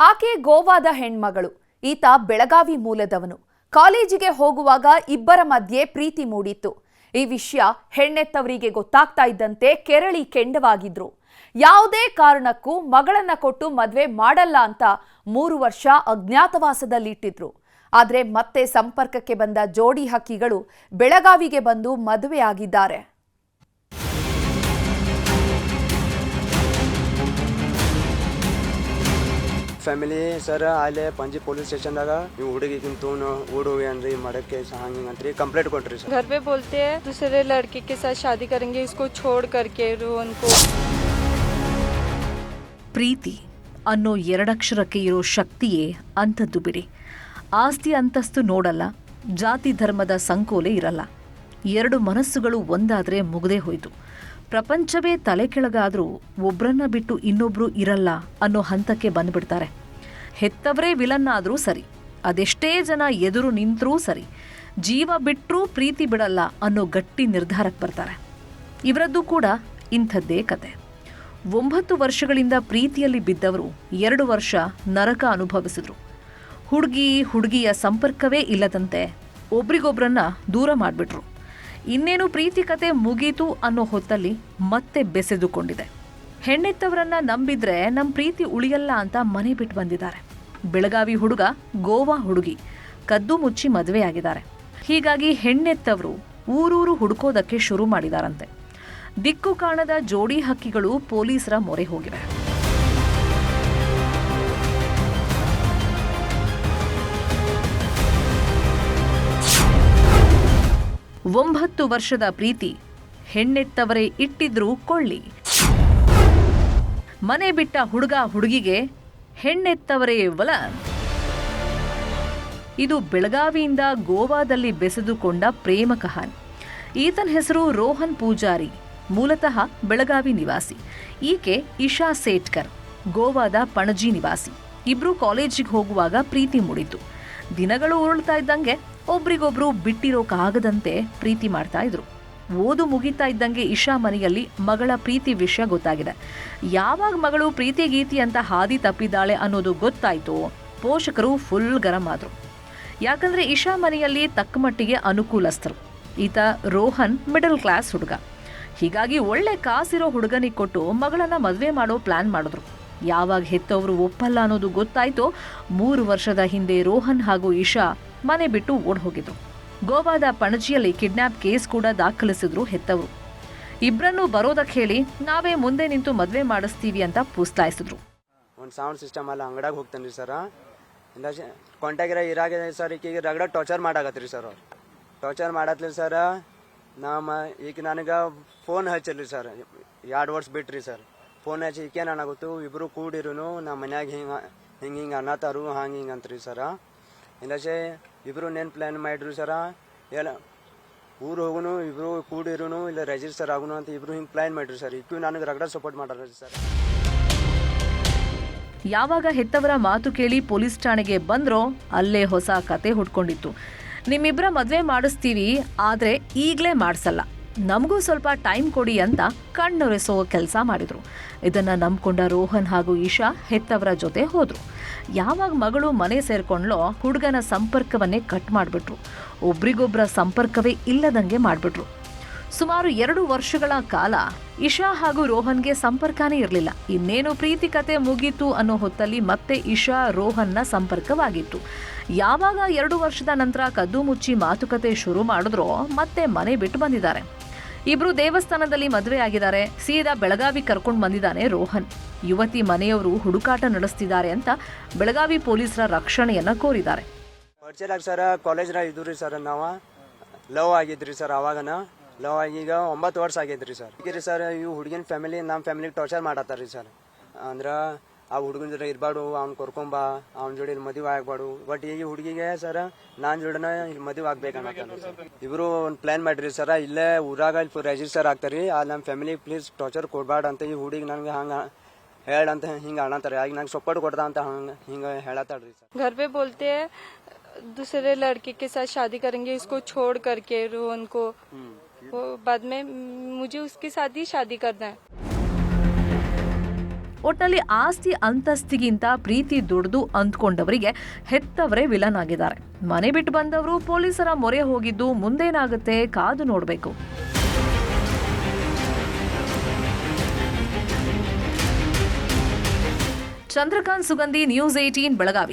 ಆಕೆ ಗೋವಾದ ಹೆಣ್ಮಗಳು, ಈತ ಬೆಳಗಾವಿ ಮೂಲದವನು. ಕಾಲೇಜಿಗೆ ಹೋಗುವಾಗ ಇಬ್ಬರ ಮಧ್ಯೆ ಪ್ರೀತಿ ಮೂಡಿತ್ತು. ಈ ವಿಷಯ ಹೆಣ್ಣೆತ್ತವರಿಗೆ ಗೊತ್ತಾಗ್ತಾ ಇದ್ದಂತೆ ಕೆರಳಿ ಕೆಂಡವಾಗಿದ್ರು. ಯಾವುದೇ ಕಾರಣಕ್ಕೂ ಮಗಳನ್ನ ಕೊಟ್ಟು ಮದುವೆ ಮಾಡಲ್ಲ ಅಂತ 3 ವರ್ಷ ಅಜ್ಞಾತವಾಸದಲ್ಲಿಟ್ಟಿದ್ರು. ಆದರೆ ಮತ್ತೆ ಸಂಪರ್ಕಕ್ಕೆ ಬಂದ ಜೋಡಿ ಹಕ್ಕಿಗಳು ಬೆಳಗಾವಿಗೆ ಬಂದು ಮದುವೆಯಾಗಿದ್ದಾರೆ. फैमिली सर आले पंजी पुलिस स्टेशन दागा हुಡುಗಿ तून ओडोगे अनरी मड़के हांगिंग अंतरी कंप्लेंट कोट्री सर। घर पे बोलते हैं दूसरे लड़के के साथ शादी करेंगे, इसको छोड़ करके रोहन को। ಪ್ರೀತಿ ಅನ್ನೋ ಎರಡಕ್ಷರಕ್ಕೆ ಇರೋ ಶಕ್ತಿಯೇ ಅಂಥದ್ದು ಬಿಡಿ. ಆಸ್ತಿ ಅಂತಸ್ತು ನೋಡಲ್ಲ, ಜಾತಿ ಧರ್ಮದ ಸಂಕೋಲೆ ಇರಲ್ಲ. ಎರಡು ಮನಸ್ಸುಗಳು ಒಂದಾದ್ರೆ ಮುಗದೇ ಹೋಯ್ತು. ಪ್ರಪಂಚವೇ ತಲೆ ಕೆಳಗಾದ್ರೂ ಒಬ್ರನ್ನ ಬಿಟ್ಟು ಇನ್ನೊಬ್ರು ಇರಲ್ಲ ಅನ್ನೋ ಹಂತಕ್ಕೆ ಬಂದ್ಬಿಡ್ತಾರೆ. ಹೆತ್ತವರೇ ವಿಲನ್ ಆದ್ರೂ ಸರಿ, ಅದೆಷ್ಟೇ ಜನ ಎದುರು ನಿಂತ್ರೂ ಸರಿ, ಜೀವ ಬಿಟ್ರೂ ಪ್ರೀತಿ ಬಿಡಲ್ಲ ಅನ್ನೋ ಗಟ್ಟಿ ನಿರ್ಧಾರಕ್ಕೆ ಬರ್ತಾರೆ. ಇವರದ್ದು ಕೂಡ ಇಂಥದ್ದೇ ಕತೆ. 9 ವರ್ಷಗಳಿಂದ ಪ್ರೀತಿಯಲ್ಲಿ ಬಿದ್ದವರು 2 ವರ್ಷ ನರಕ ಅನುಭವಿಸಿದ್ರು. ಹುಡುಗಿಯ ಸಂಪರ್ಕವೇ ಇಲ್ಲದಂತೆ ಒಬ್ರಿಗೊಬ್ರನ್ನ ದೂರ ಮಾಡಿಬಿಟ್ರು. ಇನ್ನೇನು ಪ್ರೀತಿ ಕತೆ ಮುಗೀತು ಅನ್ನೋ ಹೊತ್ತಲ್ಲಿ ಮತ್ತೆ ಬೆಸೆದುಕೊಂಡಿದೆ. ಹೆಣ್ಣೆತ್ತವರನ್ನ ನಂಬಿದ್ರೆ ನಮ್ಮ ಪ್ರೀತಿ ಉಳಿಯಲ್ಲ ಅಂತ ಮನೆ ಬಿಟ್ಟು ಬಂದಿದ್ದಾರೆ. ಬೆಳಗಾವಿ ಹುಡುಗ, ಗೋವಾ ಹುಡುಗಿ ಕದ್ದು ಮುಚ್ಚಿ ಮದುವೆಯಾಗಿದ್ದಾರೆ. ಹೀಗಾಗಿ ಹೆಣ್ಣೆತ್ತವರು ಊರೂರು ಹುಡುಕೋದಕ್ಕೆ ಶುರು ಮಾಡಿದಾರಂತೆ. ದಿಕ್ಕು ಕಾಣದ ಜೋಡಿ ಹಕ್ಕಿಗಳು ಪೊಲೀಸರ ಮೊರೆ ಹೋಗಿವೆ. 9 ವರ್ಷದ ಪ್ರೀತಿ, ಹೆಣ್ಣೆತ್ತವರೇ ಇಟ್ಟಿದ್ರು ಕೊಳ್ಳಿ. ಮನೆ ಬಿಟ್ಟ ಹುಡುಗಿಗೆ ಹೆಣ್ಣೆತ್ತವರೇ ವಲ. ಇದು ಬೆಳಗಾವಿಯಿಂದ ಗೋವಾದಲ್ಲಿ ಬೆಸೆದುಕೊಂಡ ಪ್ರೇಮ ಕಹಾನಿ. ಈತನ ಹೆಸರು ರೋಹನ್ ಪೂಜಾರಿ, ಮೂಲತಃ ಬೆಳಗಾವಿ ನಿವಾಸಿ. ಈಕೆ ಇಶಾ ಸೇಟ್ಕರ್, ಗೋವಾದ ಪಣಜಿ ನಿವಾಸಿ. ಇಬ್ರು ಕಾಲೇಜಿಗೆ ಹೋಗುವಾಗ ಪ್ರೀತಿ ಮೂಡಿತು. ದಿನಗಳು ಉರುಳ್ತಾ ಇದ್ದಂಗೆ ಒಬ್ರಿಗೊಬ್ರು ಬಿಟ್ಟಿರೋಕಾಗದಂತೆ ಪ್ರೀತಿ ಮಾಡ್ತಾ ಇದ್ರು. ಓದು ಮುಗಿತಾ ಇದ್ದಂಗೆ ಇಶಾ ಮನೆಯಲ್ಲಿ ಮಗಳ ಪ್ರೀತಿ ವಿಷಯ ಗೊತ್ತಾಗಿದೆ. ಯಾವಾಗ ಮಗಳು ಪ್ರೀತಿ ಗೀತಿ ಅಂತ ಹಾದಿ ತಪ್ಪಿದ್ದಾಳೆ ಅನ್ನೋದು ಗೊತ್ತಾಯ್ತು, ಪೋಷಕರು ಫುಲ್ ಗರಂ ಆದ್ರು. ಯಾಕಂದ್ರೆ ಇಶಾ ಮನೆಯಲ್ಲಿ ತಕ್ಕಮಟ್ಟಿಗೆ ಅನುಕೂಲಸ್ಥರು. ಈತ ರೋಹನ್ ಮಿಡಲ್ ಕ್ಲಾಸ್ ಹುಡುಗ. ಹೀಗಾಗಿ ಒಳ್ಳೆ ಕಾಸಿರೋ ಹುಡುಗನಿಗೆ ಕೊಟ್ಟು ಮಗಳನ್ನ ಮದುವೆ ಮಾಡೋ ಪ್ಲಾನ್ ಮಾಡಿದ್ರು. ಯಾವಾಗ ಹೆತ್ತವರು ಒಪ್ಪಲ್ಲ ಅನ್ನೋದು ಗೊತ್ತಾಯ್ತು, 3 ವರ್ಷದ ಹಿಂದೆ ರೋಹನ್ ಹಾಗೂ ಇಶಾ ಮನೆ ಬಿಟ್ಟು ಓಡ್ ಹೋಗಿದ್ರು. ಗೋವಾದ ಪಣಜಿಯಲ್ಲಿ ಕಿಡ್ನಾಪ್ ಕೇಸ್ ಕೂಡ ದಾಖಲಿಸಿದ್ರು ಹೆತ್ತವರು. ಇಬ್ಬರನ್ನು ಬರೋದಕ್ಕೆ ಹೇಳಿ ನಾವೇ ಮುಂದೆ ನಿಂತು ಮದುವೆ ಮಾಡಿಸ್ತೀವಿ ಅಂತ ಪೂಸ್ತಾಯಿಸಿದ್ರು. ಒಂದು ಸೌಂಡ್ ಸಿಸ್ಟಮ್ ಅಲ್ಲ ಅಂಗಡಿಗೆ ಹೋಗ್ತಾನ್ರಿ ಸರ್. ಕಾಂಟ್ಯಾಕ್ಟ್ ಇರಾಗೆ ಸರ್ ಈಗ ರಗಡ ಟಾರ್ಚರ್ ಮಾಡಾಕತ್ರಿ ಸರ್. ಅವ್ರು ಟಾರ್ಚರ್ ಮಾಡತ್ಲಿ ಸರ್. ಈಗ ನನಗೆ ಫೋನ್ ಹಚ್ಚಲ್ರಿ ಸರ್. 2 ವರ್ಷ ಬಿಟ್ರಿ ಸರ್. ಫೋನ್ ಹಚ್ಚಿ ಈಕೇನು ಅನ್ನಾಗುತ್ತು, ಇಬ್ರು ಕೂಡಿರು ನಮ್ಮ ಮನ್ಯಾಗ ಹಿಂಗೆ ಅನ್ನತಾರು ಹಿಂಗೆ ಅಂತ್ರಿ ಸರ. ಇಲ್ಲಸೆ ಇಬ್ರು ನೇನು ಪ್ಲ್ಯಾನ್ ಮಾಡಿದ್ರು ಸರ. ಎಲ್ಲ ಊರು ಹೋಗುನು ಇಬ್ರು ಕೂಡಿರು ಇಲ್ಲ ರಿಜಿಸ್ಟರ್ ಆಗುನು ಅಂತ ಇಬ್ರು ಹಿಂಗೆ ಪ್ಲ್ಯಾನ್ ಮಾಡಿದ್ರು ಸರ್. ಈಗೂ ನನಗೆ ರಗಡ ಸಪೋರ್ಟ್ ಮಾಡ್ರಿ ಸರ್. ಯಾವಾಗ ಹೆತ್ತವರ ಮಾತು ಕೇಳಿ ಪೊಲೀಸ್ ಠಾಣೆಗೆ ಬಂದ್ರೋ ಅಲ್ಲೇ ಹೊಸ ಕತೆ ಹುಡ್ಕೊಂಡಿತ್ತು. ನಿಮ್ಮಿಬ್ಬರ ಮದುವೆ ಮಾಡಿಸ್ತೀವಿ, ಆದರೆ ಈಗಲೇ ಮಾಡಿಸಲ್ಲ, ನಮಗೂ ಸ್ವಲ್ಪ ಟೈಮ್ ಕೊಡಿ ಅಂತ ಕಣ್ಣೊರೆಸೋ ಕೆಲಸ ಮಾಡಿದ್ರು. ಇದನ್ನ ನಂಬ್ಕೊಂಡ ರೋಹನ್ ಹಾಗೂ ಇಶಾ ಹೆತ್ತವರ ಜೊತೆ ಹೋದ್ರು. ಯಾವಾಗ ಮಗಳು ಮನೆ ಸೇರ್ಕೊಂಡ್ಲೋ ಹುಡುಗನ ಸಂಪರ್ಕವನ್ನೇ ಕಟ್ ಮಾಡಿಬಿಟ್ರು. ಒಬ್ರಿಗೊಬ್ಬರ ಸಂಪರ್ಕವೇ ಇಲ್ಲದಂಗೆ ಮಾಡಿಬಿಟ್ರು. ಸುಮಾರು 2 ವರ್ಷಗಳ ಕಾಲ ಇಶಾ ಹಾಗೂ ರೋಹನ್ಗೆ ಸಂಪರ್ಕನೇ ಇರಲಿಲ್ಲ. ಇನ್ನೇನು ಪ್ರೀತಿ ಕತೆ ಮುಗೀತು ಅನ್ನೋ ಹೊತ್ತಲ್ಲಿ ಮತ್ತೆ ಇಶಾ ರೋಹನ್ನ ಸಂಪರ್ಕವಾಗಿತ್ತು. ಯಾವಾಗ 2 ವರ್ಷದ ನಂತರ ಕದ್ದು ಮುಚ್ಚಿ ಮಾತುಕತೆ ಶುರು ಮಾಡಿದ್ರೋ ಮತ್ತೆ ಮನೆ ಬಿಟ್ಟು ಬಂದಿದ್ದಾರೆ. ಇಬ್ರು ದೇವಸ್ಥಾನದಲ್ಲಿ ಮದುವೆ ಆಗಿದ್ದಾರೆ. ಸೀದಾ ಬೆಳಗಾವಿ ಕರ್ಕೊಂಡು ಬಂದಿದ್ದಾನೆ ರೋಹನ್. ಯುವತಿ ಮನೆಯವರು ಹುಡುಕಾಟ ನಡೆಸ್ತಿದ್ದಾರೆ ಅಂತ ಬೆಳಗಾವಿ ಪೊಲೀಸರ ರಕ್ಷಣೆಯನ್ನ ಕೋರಿದ್ದಾರೆ. ಸರ್ ಕಾಲೇಜ್ನಾಗ ಇದ್ರಿ ಸರ್. ನಾವು ಲವ್ ಆಗಿದ್ರಿ ಸರ್. ಅವಾಗನ ಲವ್ ಆಗೀಗ 9 ವರ್ಷ ಆಗೈತ್ರಿ ಸರ್. ಈಗ ಸರ್ ಇವು ಹುಡುಗಿನ ಫ್ಯಾಮಿಲಿ ನಮ್ಮ ಫ್ಯಾಮಿಲಿಗೆ ಟಾರ್ಚರ್ ಮಾಡತ್ತಾರ್ರಿ ಸರ್. ಅಂದ್ರೆ ಆ ಹುಡುಗನ ಜೊತೆ ಇರಬಾರ್ದು, ಅವ್ನು ಕರ್ಕೊಂಬ, ಅವ್ನ ಜೋಡಿ ಮದುವೆ ಆಗ್ಬಾರ್ದು. ಬಟ್ ಈಗ ಹುಡುಗಿಗೆ ಸರ್ ನಾನು ಜೋಡಿನ ಇಲ್ಲಿ ಮದುವೆ ಆಗ್ಬೇಕನ್ನತ್ತಾರ. ಇಬ್ರು ಒಂದು ಪ್ಲಾನ್ ಮಾಡಿರಿ ಸರ್. ಇಲ್ಲೇ ಊರಾಗ ಇಲ್ಲಿ ರಿಜಿಸ್ಟರ್ ಆಗ್ತಾರಿ. ಅಲ್ಲಿ ನಮ್ಮ ಫ್ಯಾಮಿಲಿ ಪ್ಲೀಸ್ ಟಾರ್ಚರ್ ಕೊಡ್ಬಾರ್ದು ಅಂತ ಈ ಹುಡುಗಿ ನಂಗೆ ಹಂಗೆ ಹೇಳಂತ ಹಿಂಗೆ ಅನ್ನತ್ತಾರೆ. ಆಗ ನಂಗೆ ಸಪೋರ್ಟ್ ಕೊಡ್ದ ಅಂತ ಹಿಂಗೆ ಹೇಳತ್ತಾಳ್ರಿ ಸರ್. घर पे बोलते हैं दूसरे लड़के के साथ शादी करेंगे, इसको छोड़ करके रोहन को। बाद में मुझे उसके साथ ही शादी करना है. ಒಟ್ನಲ್ಲಿ ಆಸ್ತಿ ಅಂತಸ್ತಿಗಿಂತ ಪ್ರೀತಿ ದೊಡ್ಡದು ಅಂದ್ಕೊಂಡವರಿಗೆ ಹೆತ್ತವರೇ ವಿಲನ್ ಆಗಿದ್ದಾರೆ. ಮನೆ ಬಿಟ್ಟು ಬಂದವರು ಪೊಲೀಸರ ಮೊರೆ ಹೋಗಿದ್ದು ಮುಂದೇನಾಗುತ್ತೆ ಕಾದು ನೋಡಬೇಕು. ಚಂದ್ರಕಾಂತ್ ಸುಗಂಧಿ, ನ್ಯೂಸ್ 18 ಬೆಳಗಾವಿ.